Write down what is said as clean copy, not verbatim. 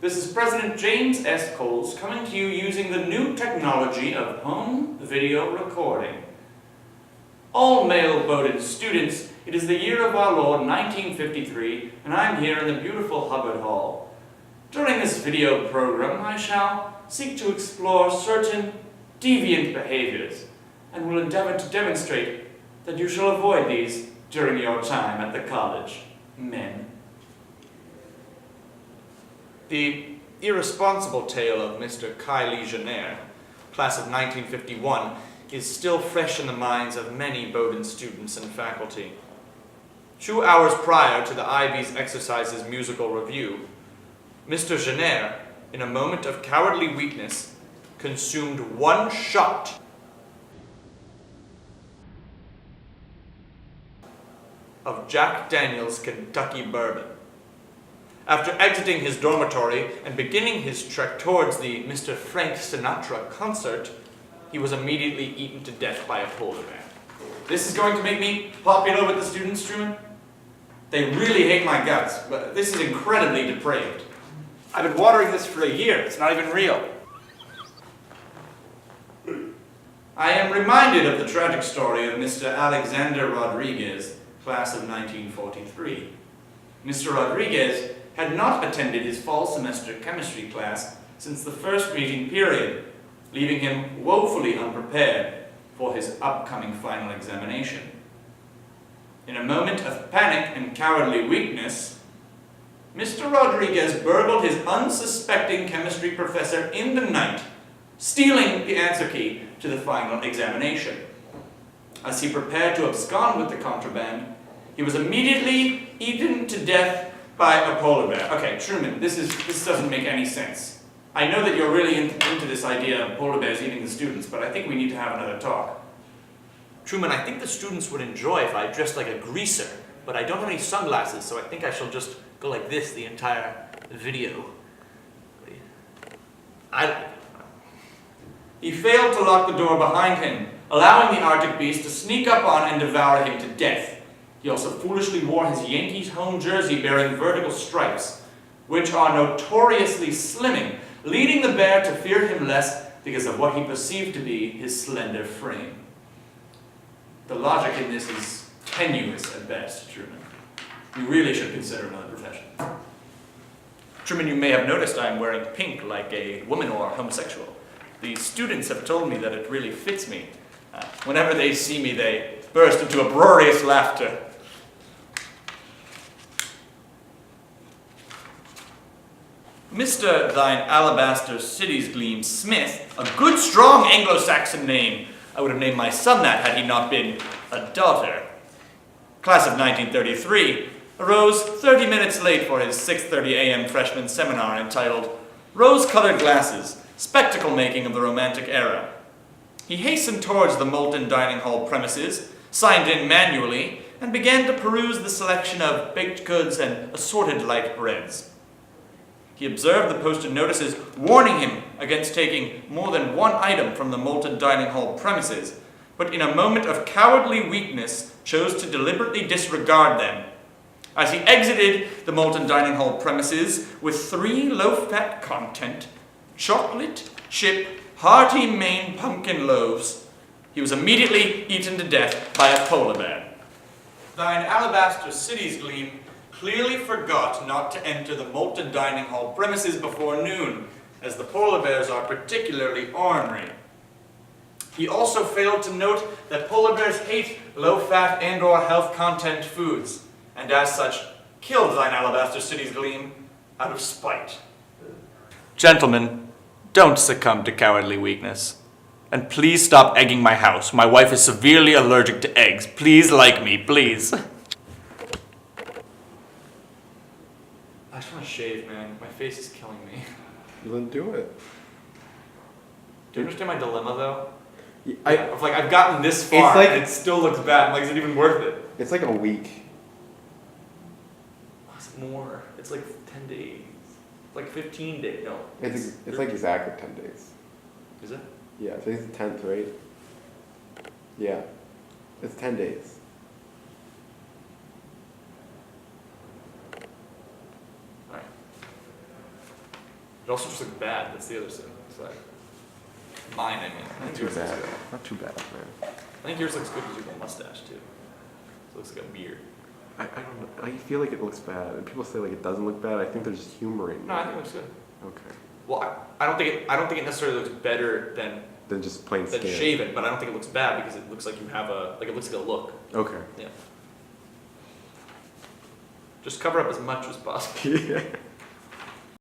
This is President James S. Coles coming to you using the new technology of home video recording. All male-boded students, it is the year of our Lord 1953, and I'm here in the beautiful Hubbard Hall. During this video program, I shall seek to explore certain deviant behaviors, and will endeavor to demonstrate that you shall avoid these during your time at the college, men. The irresponsible tale of Mr. Kylie Jenner, class of 1951, is still fresh in the minds of many Bowdoin students and faculty. 2 hours prior to the Ivy's Exercises musical review, Mr. Jenner, in a moment of cowardly weakness, consumed 1 shot of Jack Daniel's Kentucky Bourbon. After exiting his dormitory and beginning his trek towards the Mr. Frank Sinatra concert, he was immediately eaten to death by a polar bear. This is going to make me popular with the students, Truman. They really hate my guts, but this is incredibly depraved. I've been watering this for a year. It's not even real. I am reminded of the tragic story of Mr. Alexander Rodriguez, class of 1943. Mr. Rodriguez had not attended his fall semester chemistry class since the first meeting period, leaving him woefully unprepared for his upcoming final examination. In a moment of panic and cowardly weakness, Mr. Rodriguez burgled his unsuspecting chemistry professor in the night, stealing the answer key to the final examination. As he prepared to abscond with the contraband, he was immediately eaten to death by a polar bear. Okay, Truman, this doesn't make any sense. I know that you're really into this idea of polar bears eating the students, but I think we need to have another talk. Truman, I think the students would enjoy if I dressed like a greaser, but I don't have any sunglasses, so I think I shall just go like this the entire video. He failed to lock the door behind him, allowing the Arctic beast to sneak up on and devour him to death. He also foolishly wore his Yankees home jersey bearing vertical stripes, which are notoriously slimming, leading the bear to fear him less because of what he perceived to be his slender frame. The logic in this is tenuous at best, Truman. You really should consider another profession. Truman, you may have noticed I am wearing pink like a woman or homosexual. The students have told me that it really fits me. Whenever they see me, they burst into uproarious laughter. Mr. Thine Alabaster City's Gleam Smith, a good strong Anglo-Saxon name. I would have named my son that had he not been a daughter. Class of 1933, arose 30 minutes late for his 6:30 a.m. freshman seminar entitled Rose-Colored Glasses, Spectacle Making of the Romantic Era. He hastened towards the Moulton Dining Hall premises, signed in manually, and began to peruse the selection of baked goods and assorted light breads. He observed the posted notices warning him against taking more than one item from the Moulton Dining Hall premises, but in a moment of cowardly weakness chose to deliberately disregard them. As he exited the Moulton Dining Hall premises with 3 low-fat content, chocolate, chip, hearty Maine pumpkin loaves, he was immediately eaten to death by a polar bear. Thine Alabaster City's Gleam clearly forgot not to enter the Moulton Dining Hall premises before noon, as the polar bears are particularly ornery. He also failed to note that polar bears hate low-fat and/or health-content foods, and as such, killed Thine Alabaster City's Gleam out of spite. Gentlemen, don't succumb to cowardly weakness. And please stop egging my house. My wife is severely allergic to eggs. Please like me, please. I just want to shave, man. My face is killing me. Then do it. Do you understand my dilemma, though? I've gotten this far, and it still looks bad. Like, is it even worth it? It's like a week. Oh, it's more. It's like 10 days. Like 15 days. No. It's like exactly 10 days. Is it? Yeah, today's the 10th, right? Yeah. It's 10 days. also just looks bad. That's the other side. Mine, I mean. I Not think too yours looks bad. good. Not too bad, man. I think yours looks good because you have a mustache too. So it looks like a beard. I don't know. I feel like it looks bad, and people say like it doesn't look bad. I think they're just humoring. No, I think it looks good. Okay. Well, I don't think it necessarily looks better than Just plain skin. shaven, but I don't think it looks bad because it looks like you have it looks like a look. Okay. Yeah. Just cover up as much as possible. Yeah.